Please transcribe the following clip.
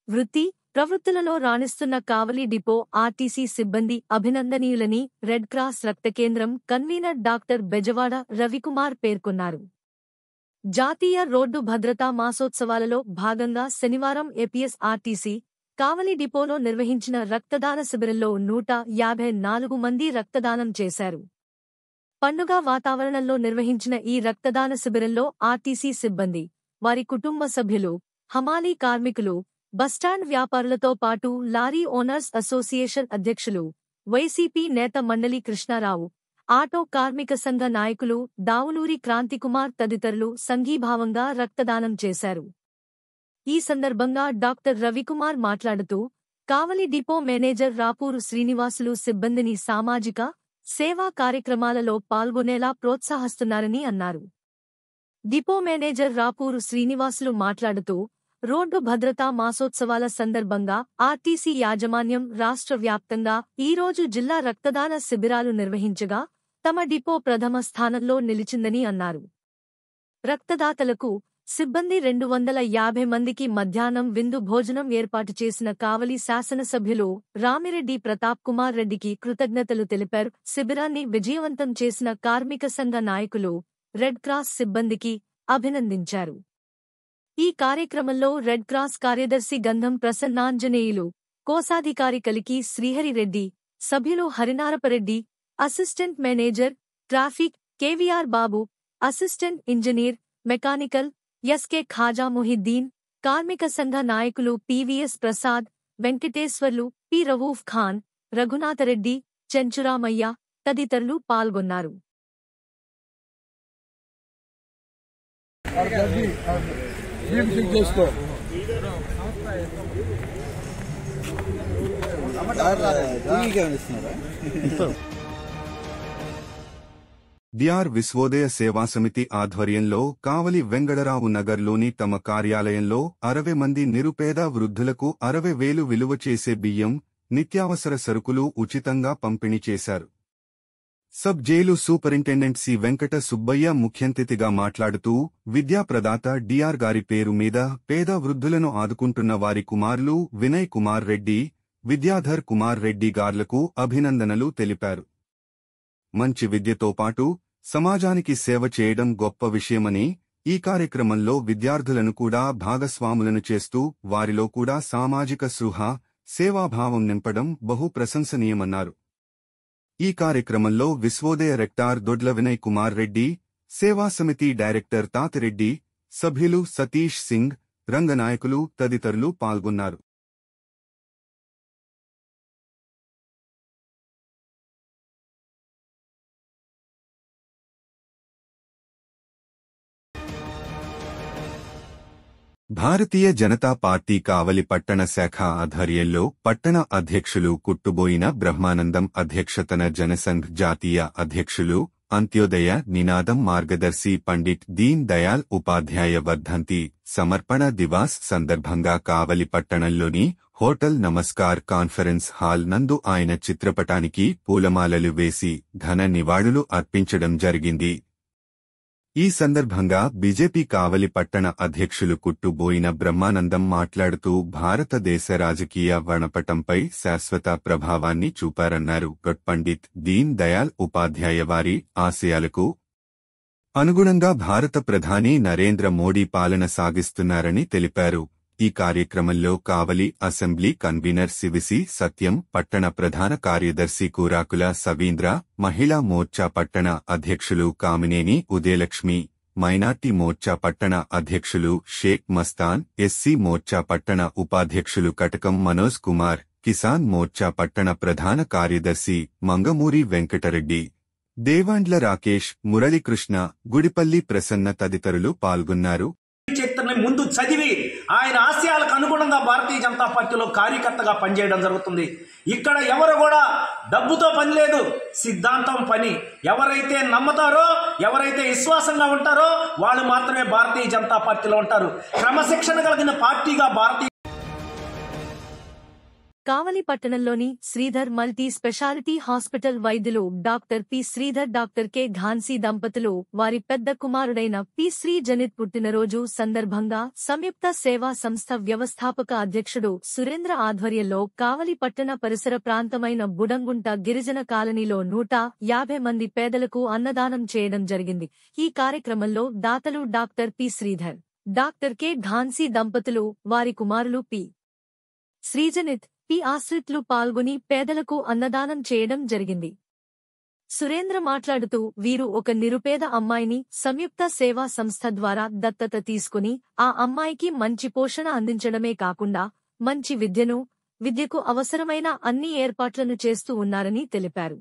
వృత్తి ప్రవృత్తులలో రాణిస్తున్న కావలి depot RTC సిబ్బంది అభినందనీయులని red cross రక్త కేంద్రం కన్వీనర్ డాక్టర్ బెజవాడ రవికుమార్ పేర్కొన్నారు. జాతీయ రోడ్డు భద్రతా మాసోత్సవాలలో భాగంగా శనివారం ఏపీఎస్ ఆర్టీసీ కావలి డిపోలో నిర్వహించిన రక్తదాన శిబిరంలో 154 మంది రక్తదానం చేశారు. పండుగ వాతావరణంలో నిర్వహించిన ఈ రక్తదాన శిబిరంలో ఆర్టీసీ సిబ్బంది, వారి కుటుంబ సభ్యులు, హమాలీ కార్మికులు, బస్టాండ్ వ్యాపారులతో పాటు లారీ ఓనర్స్ అసోసియేషన్ అధ్యక్షులు, వైసీపీ నేత మండలి కృష్ణారావు, ఆటో కార్మిక సంఘ నాయకులు దావులూరి క్రాంతికుమార్ తదితరులు సంఘీభావంగా రక్తదానం చేశారు. ఈ సందర్భంగా డాక్టర్ రవికుమార్ మాట్లాడుతూ, కావలి డిపో మేనేజర్ రాపూరు శ్రీనివాసులు సిబ్బందిని సామాజిక, సేవా కార్యక్రమాలలో పాల్గొనేలా ప్రోత్సహిస్తున్నారని అన్నారు. డిపో మేనేజర్ రాపూరు శ్రీనివాసులు మాట్లాడుతూ, రోడ్డు భద్రతా మాసోత్సవాల సందర్భంగా ఆర్టీసీ యాజమాన్యం రాష్ట్ర వ్యాప్తంగా ఈరోజు జిల్లా రక్తదాన శిబిరాలు నిర్వహించగా తమ డిపో ప్రథమ స్థానంలో నిలిచిందని అన్నారు. రక్తదాతలకు సిబ్బంది 250 మందికి మధ్యాహ్నం విందు భోజనం ఏర్పాటు చేసిన కావలి శాసనసభ్యులు రామిరెడ్డి ప్రతాప్ కుమార్ రెడ్డికి కృతజ్ఞతలు తెలిపారు. శిబిరాన్ని విజయవంతం చేసిన కార్మిక సంఘ నాయకులు, రెడ్ క్రాస్ సిబ్బందికి అభినందించారు. ఈ కార్యక్రమంలో రెడ్ క్రాస్ కార్యదర్శి గంధం ప్రసన్నాంజనేయులు, కోశాధికారి కలికి శ్రీహరిరెడ్డి, సభ్యులు Harinarapa Reddy, assistant manager traffic KVR Babu, assistant engineer mechanical SK Khaja Mohiddin, కార్మిక సంఘ నాయకులు పివిఎస్ ప్రసాద్, వెంకటేశ్వర్లు, పి రవూఫ్ ఖాన్, రఘునాథరెడ్డి, చెంచురామయ్య తదితరులు పాల్గొన్నారు. డిఆర్ విశ్వోదయ సేవా సమితి ఆధ్వర్యంలో కావలి వెంగళరావు నగర్లోని తమ కార్యాలయంలో 60 మంది నిరుపేద వృద్ధులకు 60,000 విలువ చేసే బియ్యం, నిత్యావసర సరుకులు ఉచితంగా పంపిణీ చేశారు. Sub jail superintendent C Venkata Subbaiah ముఖ్యంతిథిగా మాట్లాడుతూ, విద్యా ప్రదాత డిఆర్ గారి పేరు మీద పేద వృద్ధులను ఆదుకుంటున్న వారి కుమారులు వినయ్ కుమార్ రెడ్డి, విద్యాధర్ కుమార్ రెడ్డి గార్లకు అభినందనలు తెలిపారు. మంచి విద్యతో పాటు సమాజానికి సేవ చేయడం గొప్ప విషయమని, ఈ కార్యక్రమంలో విద్యార్థులను కూడా భాగస్వాములను చేస్తూ వారిలో కూడా సామాజిక స్పృహ, సేవాభావం నింపడం బహు ప్రశంసనీయమన్నారు. ఈ కార్యక్రమంలో విశ్వోదయ రెక్టార్ దొడ్ల వినయ్ కుమార్ రెడ్డి, సేవా సమితి డైరెక్టర్ తాతిరెడ్డి, సభ్యులు సతీష్ సింగ్, రంగనాయకులు తదితరులు పాల్గొన్నారు. భారతీయ జనతా పార్టీ కావలి పట్టణ శాఖ ఆధ్వర్యంలో పట్టణ అధ్యక్షులు కుట్టుబోయిన బ్రహ్మానందం అధ్యక్షతన జనసంఘ్ జాతీయ అధ్యక్షులు అంత్యోదయ నినాదం మార్గదర్శి పండిట్ దీన్ దయాల్ ఉపాధ్యాయ వర్ధంతి సమర్పణ దివాస్ సందర్భంగా కావలి పట్టణంలోని హోటల్ నమస్కార్ కాన్ఫరెన్స్ హాల్ నందు ఆయన చిత్రపటానికి పూలమాలలు వేసి ఘన నివాళులు అర్పించడం జరిగింది. ఈ సందర్భంగా బీజేపీ కావలి పట్టణ అధ్యక్షులు కుట్టుబోయిన బ్రహ్మానందం మాట్లాడుతూ భారతదేశ రాజకీయ వర్ణపటంపై శాశ్వత ప్రభావాన్ని చూపారన్నారు. పండిత్ దీన్ దయాల్ ఉపాధ్యాయ వారి ఆశయాలకు అనుగుణంగా భారత ప్రధాని నరేంద్ర మోడీ పాలన సాగిస్తున్నారని తెలిపారు. ఈ కార్యక్రమంలో కావలి అసెంబ్లీ కన్వీనర్ సివిసి సత్యం, పట్టణ ప్రధాన కార్యదర్శి కూరాకుల సవీంద్ర, మహిళా మోర్చా పట్టణ అధ్యక్షులు కామినేని ఉదయలక్ష్మి, మైనార్టీ మోర్చా పట్టణ అధ్యక్షులు షేక్ మస్తాన్, ఎస్సీ మోర్చా పట్టణ ఉపాధ్యక్షులు కటకం మనోజ్ కుమార్, కిసాన్ మోర్చా పట్టణ ప్రధాన కార్యదర్శి మంగమూరి వెంకటరెడ్డి, దేవాండ్ల రాకేష్, మురళీకృష్ణ, గుడిపల్లి ప్రసన్న తదితరులు పాల్గొన్నారు. చరిత్రని ముందు చదివి ఆయన ఆశయాలకు అనుగుణంగా భారతీయ జనతా పార్టీలో కార్యకర్తగా పనిచేయడం జరుగుతుంది. ఇక్కడ ఎవరు కూడా డబ్బుతో పని లేదు, సిద్ధాంతం పని. ఎవరైతే నమ్ముతారో, ఎవరైతే విశ్వాసంగా ఉంటారో వాళ్ళు మాత్రమే భారతీయ జనతా పార్టీలో ఉంటారు. క్రమశిక్షణ కలిగిన పార్టీగా భారతీయ కావలి పట్టణంలోని శ్రీధర్ మల్టీ స్పెషాలిటీ హాస్పిటల్ వైద్యులు doctor P Sridhar doctor K Ghansi దంపతులు వారి పెద్ద కుమారుడైన పి శ్రీజనిత్ పుట్టినరోజు సందర్భంగా సంయుక్త సేవా సంస్థ వ్యవస్థాపక అధ్యక్షుడు సురేంద్ర ఆధ్వర్యంలో కావలి పట్టణ పరిసర ప్రాంతమైన బుడంగుంట గిరిజన కాలనీలో 150 మంది పేదలకు అన్నదానం చేయడం జరిగింది. ఈ కార్యక్రమంలో దాతలు doctor P Sridhar, doctor K Ghansi దంపతులు, వారి కుమారులు పి శ్రీజనిత్, పి ఆశ్రిత్లు పాల్గొని పేదలకు అన్నదానం చేయడం జరిగింది. సురేంద్ర మాట్లాడుతూ వీరు ఒక నిరుపేద అమ్మాయిని సంయుక్త సేవా సంస్థ ద్వారా దత్తత తీసుకుని ఆ అమ్మాయికి మంచి పోషణ అందించడమే కాకుండా మంచి విద్యకు అవసరమైన అన్ని ఏర్పాట్లను చేస్తూ ఉన్నారని తెలిపారు.